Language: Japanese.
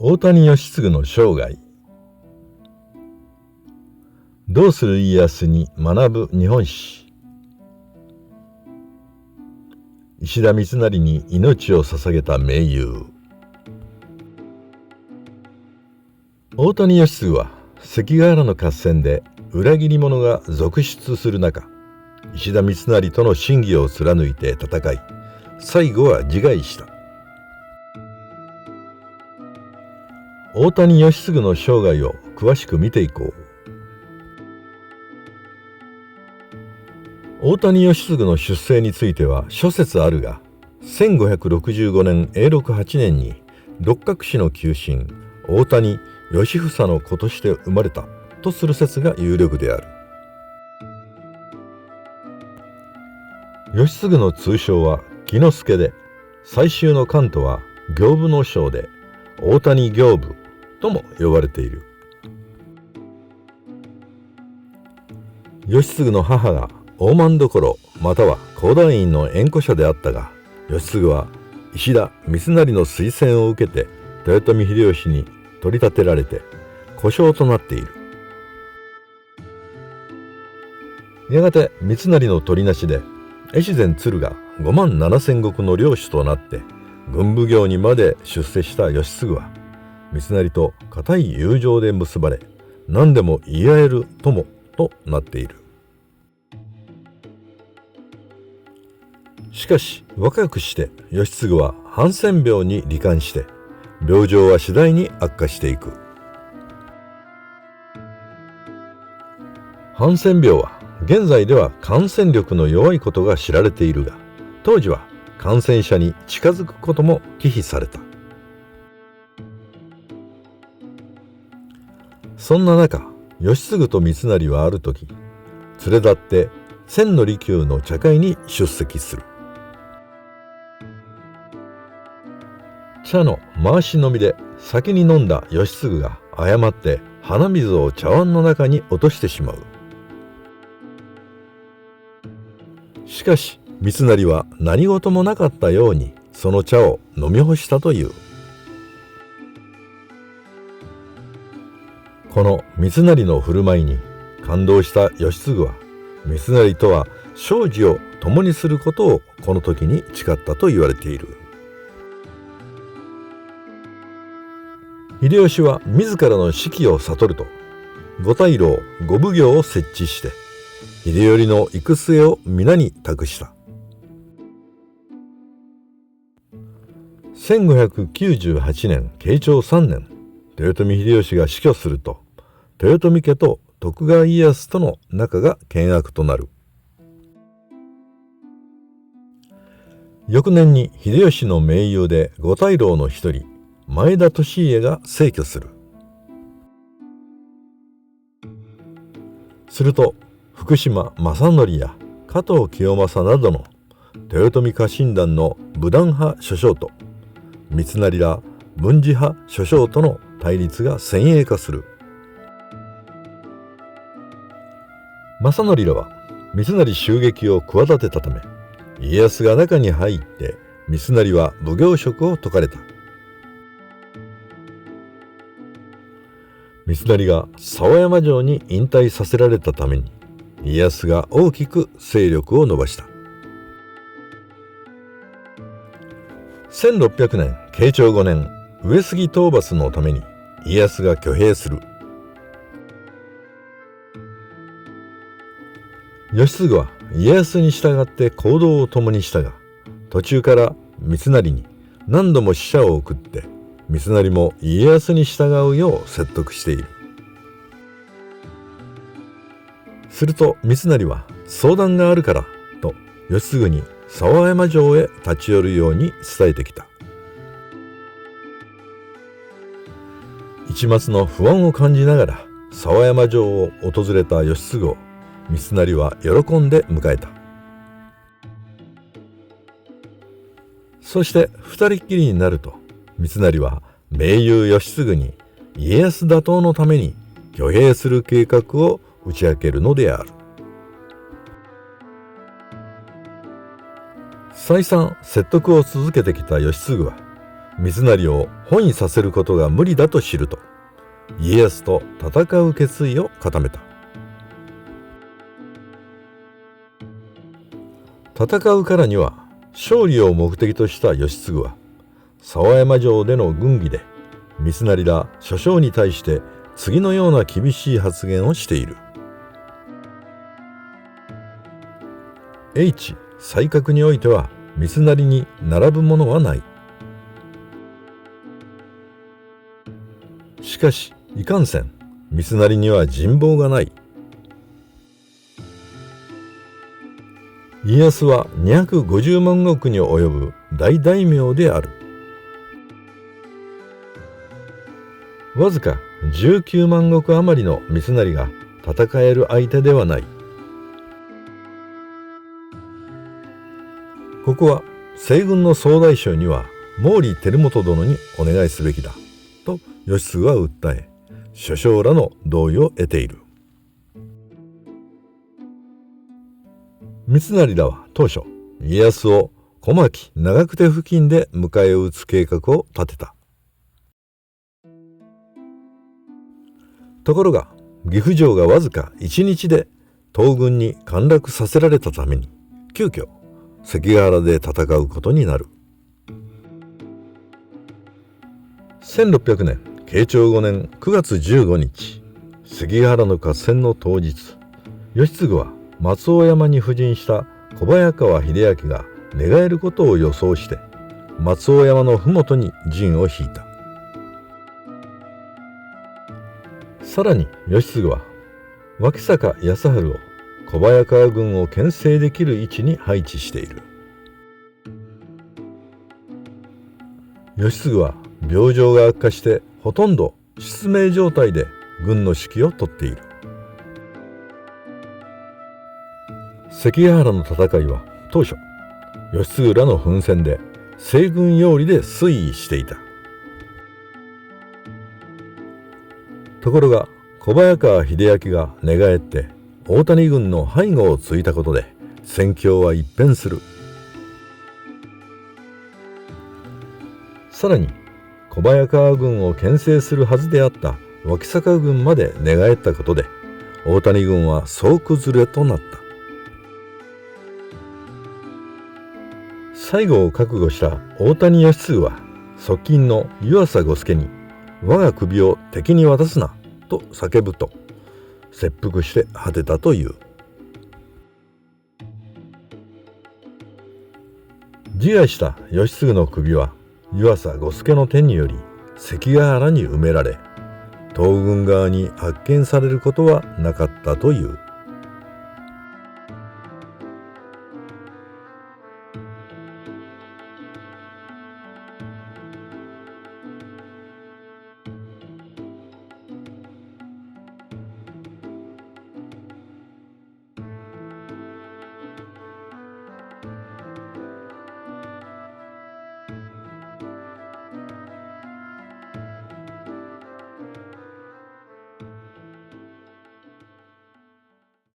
大谷義次の生涯。どうする家康に学ぶ日本史。石田三成に命を捧げた盟友。大谷義次は関ヶ原の合戦で裏切り者が続出する中、石田三成との真偽を貫いて戦い、最後は自害した。大谷義次の生涯を詳しく見ていこう。大谷義次の出生については諸説あるが、1565年永禄8年に六角氏の旧臣大谷義房の子として生まれたとする説が有力である。義次の通称は紀之助で、最終の関東は刑部の将で大谷刑部とも呼ばれている。義次の母が大政所または高台院の縁故者であったが、義次は石田三成の推薦を受けて豊臣秀吉に取り立てられて小姓となっている。やがて三成の取りなしで越前鶴が5万7千石の領主となって軍奉行にまで出世した義次は、三成と固い友情で結ばれ、何でも言い合える友となっている。しかし若くして義次はハンセン病に罹患して、病状は次第に悪化していく。ハンセン病は現在では感染力の弱いことが知られているが、当時は感染者に近づくことも忌避された。そんな中、義次と三成はある時、連れ立って千利休の茶会に出席する。茶の回し飲みで先に飲んだ義次が誤って鼻水を茶碗の中に落としてしまう。しかし三成は何事もなかったようにその茶を飲み干したという。この三成の振る舞いに感動した義次は、三成とは生死を共にすることをこの時に誓ったと言われている。秀吉は自らの死期を悟ると、五大老五奉行を設置して秀頼の行く末を皆に託した。1598年慶長3年、豊臣秀吉が死去すると、豊臣家と徳川家康との仲が険悪となる。翌年に秀吉の盟友で五大老の一人前田利家が逝去する。すると福島正則や加藤清正などの豊臣家臣団の武断派諸将と三成ら文治派諸将との対立が先鋭化する。正則らは三成襲撃を企てたため、家康が中に入って三成は奉行職を解かれた。三成が沢山城に引退させられたために、家康が大きく勢力を伸ばした。1600年慶長5年、上杉討伐のために家康が挙兵する。義次は家康に従って行動を共にしたが、途中から三成に何度も使者を送って三成も家康に従うよう説得している。すると三成は相談があるからと義次に沢山城へ立ち寄るように伝えてきた。一抹の不安を感じながら沢山城を訪れた義次を三成は喜んで迎えた。そして二人っきりになると、三成は盟友義次に家康打倒のために挙兵する計画を打ち明けるのである。再三説得を続けてきた義次は三成を翻意させることが無理だと知ると、家康と戦う決意を固めた。戦うからには勝利を目的とした義継は、沢山城での軍議で三成ら諸将に対して次のような厳しい発言をしている。H 才覚においては三成に並ぶものはない。しかしいかんせん三成には人望がない。家康は250万石に及ぶ大大名である。わずか19万石余りの三成が戦える相手ではない。ここは西軍の総大将には毛利輝元殿にお願いすべきだと義継は訴え、諸将らの同意を得ている。三成らは当初、家康を小牧・長久手付近で迎え撃つ計画を立てた。ところが岐阜城がわずか1日で東軍に陥落させられたために、急遽関ヶ原で戦うことになる。1600年慶長5年9月15日、関ヶ原の合戦の当日、義継は松尾山に布陣した小早川秀秋が寝返ることを予想して松尾山の麓に陣を引いた。さらに義継は脇坂康晴を小早川軍を牽制できる位置に配置している。義継は病状が悪化してほとんど失明状態で軍の指揮を執っている。関ヶ原の戦いは当初、義継らの奮戦で西軍有利で推移していた。ところが小早川秀秋が寝返って大谷軍の背後をついたことで戦況は一変する。さらに小早川軍を牽制するはずであった脇坂軍まで寝返ったことで大谷軍は総崩れとなった。最後を覚悟した大谷義継は側近の湯浅五助に我が首を敵に渡すなと叫ぶと切腹して果てたという。自害した義継の首は湯浅五助の手により関ヶ原に埋められ、東軍側に発見されることはなかったという。